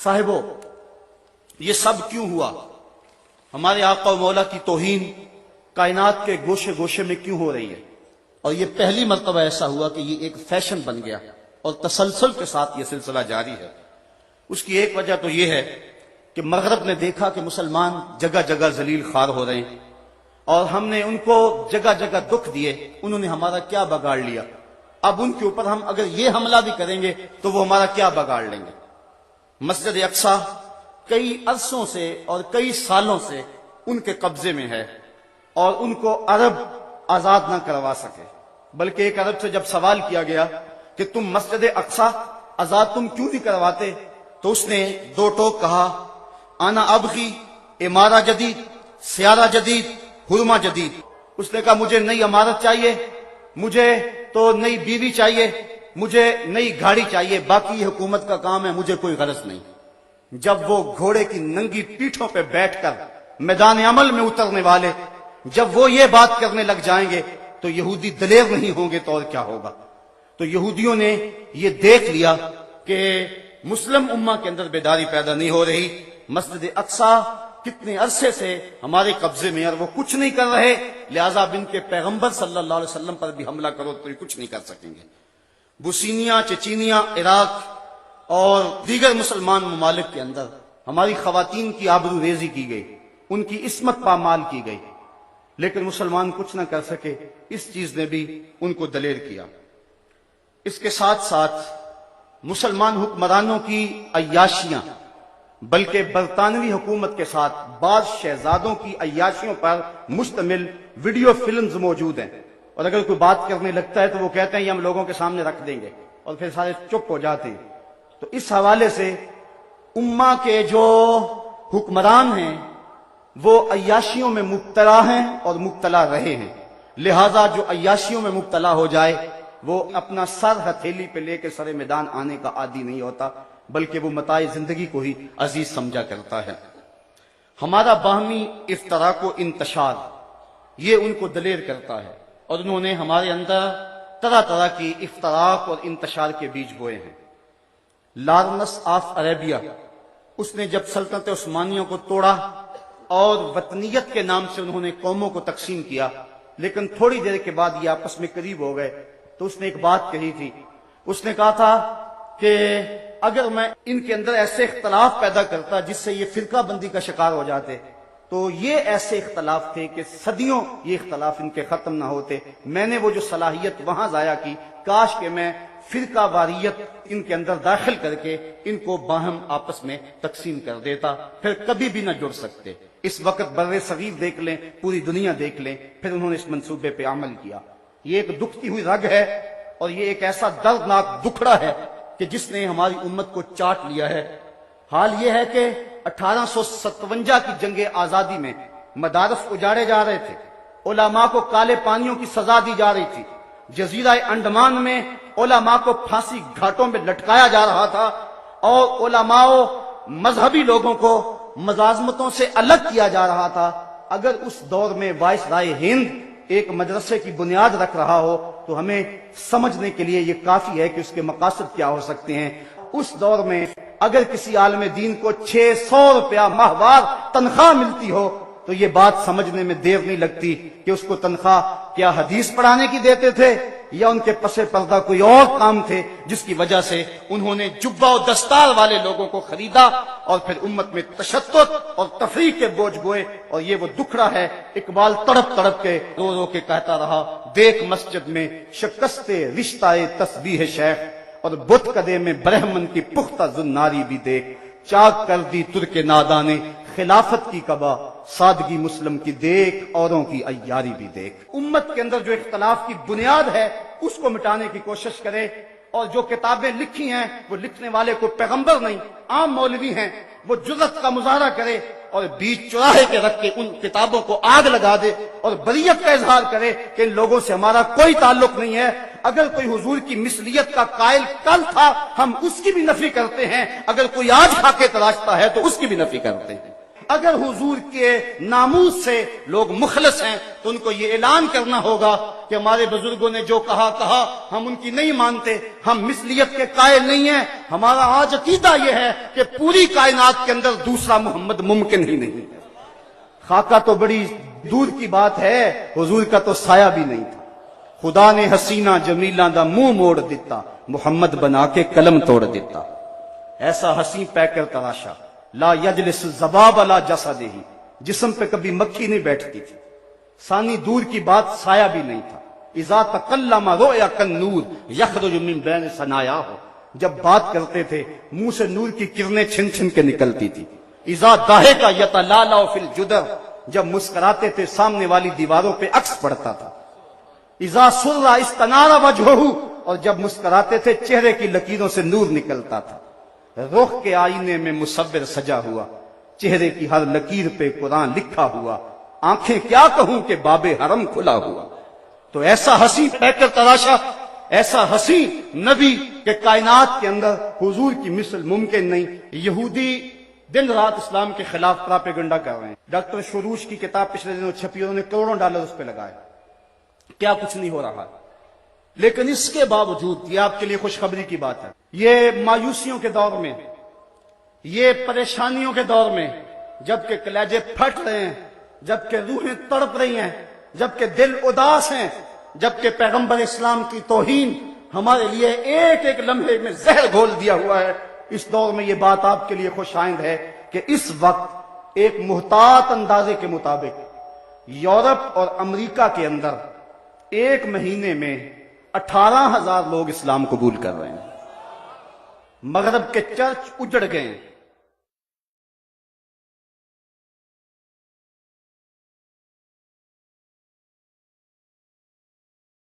صاحبو، یہ سب کیوں ہوا؟ ہمارے آقا و مولا کی توہین کائنات کے گوشے گوشے میں کیوں ہو رہی ہے؟ اور یہ پہلی مرتبہ ایسا ہوا کہ یہ ایک فیشن بن گیا اور تسلسل کے ساتھ یہ سلسلہ جاری ہے۔ اس کی ایک وجہ تو یہ ہے کہ مغرب نے دیکھا کہ مسلمان جگہ جگہ ذلیل خوار ہو رہے ہیں، اور ہم نے ان کو جگہ جگہ دکھ دیے، انہوں نے ہمارا کیا بگاڑ لیا؟ اب ان کے اوپر ہم اگر یہ حملہ بھی کریں گے تو وہ ہمارا کیا بگاڑ لیں گے؟ مسجد اقصی کئی عرصوں سے اور کئی سالوں سے ان کے قبضے میں ہے، اور ان کو عرب آزاد نہ کروا سکے۔ بلکہ ایک عرب سے جب سوال کیا گیا کہ تم مسجد اقصی آزاد تم کیوں نہیں کرواتے، تو اس نے دو ٹوک کہا، آنا ابغی عمارہ جدید، سیارہ جدید، حرمہ جدید۔ اس نے کہا مجھے نئی عمارت چاہیے، مجھے تو نئی بیوی چاہیے، مجھے نئی گاڑی چاہیے، باقی یہ حکومت کا کام ہے، مجھے کوئی غرض نہیں۔ جب وہ گھوڑے کی ننگی پیٹھوں پہ بیٹھ کر میدان عمل میں اترنے والے جب وہ یہ بات کرنے لگ جائیں گے تو یہودی دلیر نہیں ہوں گے تو اور کیا ہوگا؟ تو یہودیوں نے یہ دیکھ لیا کہ مسلم امہ کے اندر بیداری پیدا نہیں ہو رہی، مسجد اقصی کتنے عرصے سے ہمارے قبضے میں اور وہ کچھ نہیں کر رہے، لہذا اب ان کے پیغمبر صلی اللہ علیہ وسلم پر بھی حملہ کرو تو یہ کچھ نہیں کر سکیں گے۔ بوسنیا، چچینیا، عراق اور دیگر مسلمان ممالک کے اندر ہماری خواتین کی آبرو ریزی کی گئی، ان کی عصمت پامال کی گئی، لیکن مسلمان کچھ نہ کر سکے۔ اس چیز نے بھی ان کو دلیر کیا۔ اس کے ساتھ ساتھ مسلمان حکمرانوں کی عیاشیاں، بلکہ برطانوی حکومت کے ساتھ بعض شہزادوں کی عیاشیوں پر مشتمل ویڈیو فلمز موجود ہیں، اور اگر کوئی بات کرنے لگتا ہے تو وہ کہتے ہیں یہ ہم لوگوں کے سامنے رکھ دیں گے، اور پھر سارے چپ ہو جاتے ہیں۔ تو اس حوالے سے امہ کے جو حکمران ہیں وہ عیاشیوں میں مبتلا ہیں اور مبتلا رہے ہیں، لہذا جو عیاشیوں میں مبتلا ہو جائے وہ اپنا سر ہتھیلی پہ لے کے سر میدان آنے کا عادی نہیں ہوتا، بلکہ وہ متاع زندگی کو ہی عزیز سمجھا کرتا ہے۔ ہمارا باہمی افتراق و انتشار یہ ان کو دلیر کرتا ہے، اور انہوں نے ہمارے اندر طرح طرح کی افتراق اور انتشار کے بیج بوئے ہیں۔ لارنس آف عربیہ، اس نے جب سلطنت عثمانیوں کو توڑا اور وطنیت کے نام سے انہوں نے قوموں کو تقسیم کیا، لیکن تھوڑی دیر کے بعد یہ آپس میں قریب ہو گئے، تو اس نے ایک بات کہی تھی، اس نے کہا تھا کہ اگر میں ان کے اندر ایسے اختلاف پیدا کرتا جس سے یہ فرقہ بندی کا شکار ہو جاتے، تو یہ ایسے اختلاف تھے کہ صدیوں یہ اختلاف ان کے ختم نہ ہوتے۔ میں نے وہ جو صلاحیت وہاں ضائع کی، کاش کہ میں فرقہ واریت ان کے اندر داخل کر کے ان کو باہم آپس میں تقسیم کر دیتا، پھر کبھی بھی نہ جڑ سکتے۔ اس وقت بر صغیر دیکھ لیں، پوری دنیا دیکھ لیں، پھر انہوں نے اس منصوبے پہ عمل کیا۔ یہ ایک دکھتی ہوئی رگ ہے، اور یہ ایک ایسا دردناک دکھڑا ہے کہ جس نے ہماری امت کو چاٹ لیا ہے۔ حال یہ ہے کہ 1857 کی جنگ آزادی میں مدارس اجاڑے جا رہے تھے، علماء کو کالے پانیوں کی سزا دی جا رہی تھی، جزیرہ انڈمان میں علماء کو پھانسی گھاٹوں میں لٹکایا جا رہا تھا، اور علماء و مذہبی لوگوں کو ملازمتوں سے الگ کیا جا رہا تھا۔ اگر اس دور میں وائس رائے ہند ایک مدرسے کی بنیاد رکھ رہا ہو تو ہمیں سمجھنے کے لیے یہ کافی ہے کہ اس کے مقاصد کیا ہو سکتے ہیں۔ اس دور میں اگر کسی عالم دین کو 600 روپیہ ماہوار تنخواہ ملتی ہو تو یہ بات سمجھنے میں دیر نہیں لگتی کہ اس کو تنخواہ کیا حدیث پڑھانے کی دیتے تھے، یا ان کے پس پردہ کوئی اور کام تھے جس کی وجہ سے انہوں نے جبہ و دستار والے لوگوں کو خریدا اور پھر امت میں تشدد اور تفریق کے بوجھ بوئے۔ اور یہ وہ دکھڑا ہے، اقبال تڑپ تڑپ کے رو رو کے کہتا رہا، دیکھ مسجد میں شکست رشتہ تسبیح شیخ، اور بت کدے میں برہمن کی پختہ زناری بھی دیکھ، چاک کر دی ترک نادانے خلافت کی کبا، سادگی مسلم کی دیکھ اوروں کی عیاری بھی دیکھ۔ امت کے اندر جو اختلاف کی بنیاد ہے اس کو مٹانے کی کوشش کرے، اور جو کتابیں لکھی ہیں وہ لکھنے والے کو پیغمبر نہیں عام مولوی ہیں، وہ جرأت کا مظاہرہ کرے اور بیچ چوراہے کے رکھ کے ان کتابوں کو آگ لگا دے اور بریت کا اظہار کرے کہ ان لوگوں سے ہمارا کوئی تعلق نہیں ہے۔ اگر کوئی حضور کی مثلیت کا قائل کل تھا ہم اس کی بھی نفی کرتے ہیں، اگر کوئی آج کھا کے تراشتا ہے تو اس کی بھی نفی کرتے ہیں۔ اگر حضور کے ناموس سے لوگ مخلص ہیں تو ان کو یہ اعلان کرنا ہوگا کہ ہمارے بزرگوں نے جو کہا ہم ان کی نہیں مانتے، ہم مثلیت کے قائل نہیں ہیں، ہمارا آج عقیدہ یہ ہے کہ پوری کائنات کے اندر دوسرا محمد ممکن ہی نہیں ہے۔ خاکہ تو بڑی دور کی بات ہے، حضور کا تو سایہ بھی نہیں تھا۔ خدا نے حسینہ جمیلہ دا منہ موڑ دیتا، محمد بنا کے قلم توڑ دیتا۔ ایسا حسین پہ کر تراشا، لا یجلس الذباب علی جسدہ، جسم پہ کبھی مکھی نہیں بیٹھتی تھی۔ ثانی دور کی بات، سایہ بھی نہیں تھا۔ اذا تکلم رؤیا کالنور یخرج من بین ثنایاہ، جب بات کرتے تھے منہ سے نور کی کرنیں چھن چھن کے نکلتی تھی۔ اذا ضحک یتلالع فی الجدر، جب مسکراتے تھے سامنے والی دیواروں پہ عکس پڑتا تھا۔ اذا سر استنار وجہہ، اور جب مسکراتے تھے چہرے کی لکیروں سے نور نکلتا تھا۔ رخ کے آئینے میں مصور سجا ہوا، چہرے کی ہر لکیر پہ قرآن لکھا ہوا، آنکھیں کیا کہوں کہ باب حرم کھلا ہوا۔ تو ایسا حسین پہ کر تراشا، ایسا حسین نبی کہ کائنات کے اندر حضور کی مثل ممکن نہیں۔ یہودی دن رات اسلام کے خلاف پراپیگنڈا کر رہے ہیں۔ ڈاکٹر شروش کی کتاب پچھلے دنوں چھپی، انہوں نے کروڑوں ڈالر اس پہ لگائے، کیا کچھ نہیں ہو رہا۔ لیکن اس کے باوجود یہ آپ کے لیے خوشخبری کی بات ہے، یہ مایوسیوں کے دور میں، یہ پریشانیوں کے دور میں، جبکہ کلیجے پھٹ رہے ہیں، جبکہ روحیں تڑپ رہی ہیں، جبکہ دل اداس ہیں، جبکہ پیغمبر اسلام کی توہین ہمارے لیے ایک ایک لمحے میں زہر گھول دیا ہوا ہے، اس دور میں یہ بات آپ کے لیے خوش آئند ہے کہ اس وقت ایک محتاط اندازے کے مطابق یورپ اور امریکہ کے اندر ایک مہینے میں 18,000 لوگ اسلام قبول کر رہے ہیں۔ مغرب کے چرچ اجڑ گئے ہیں،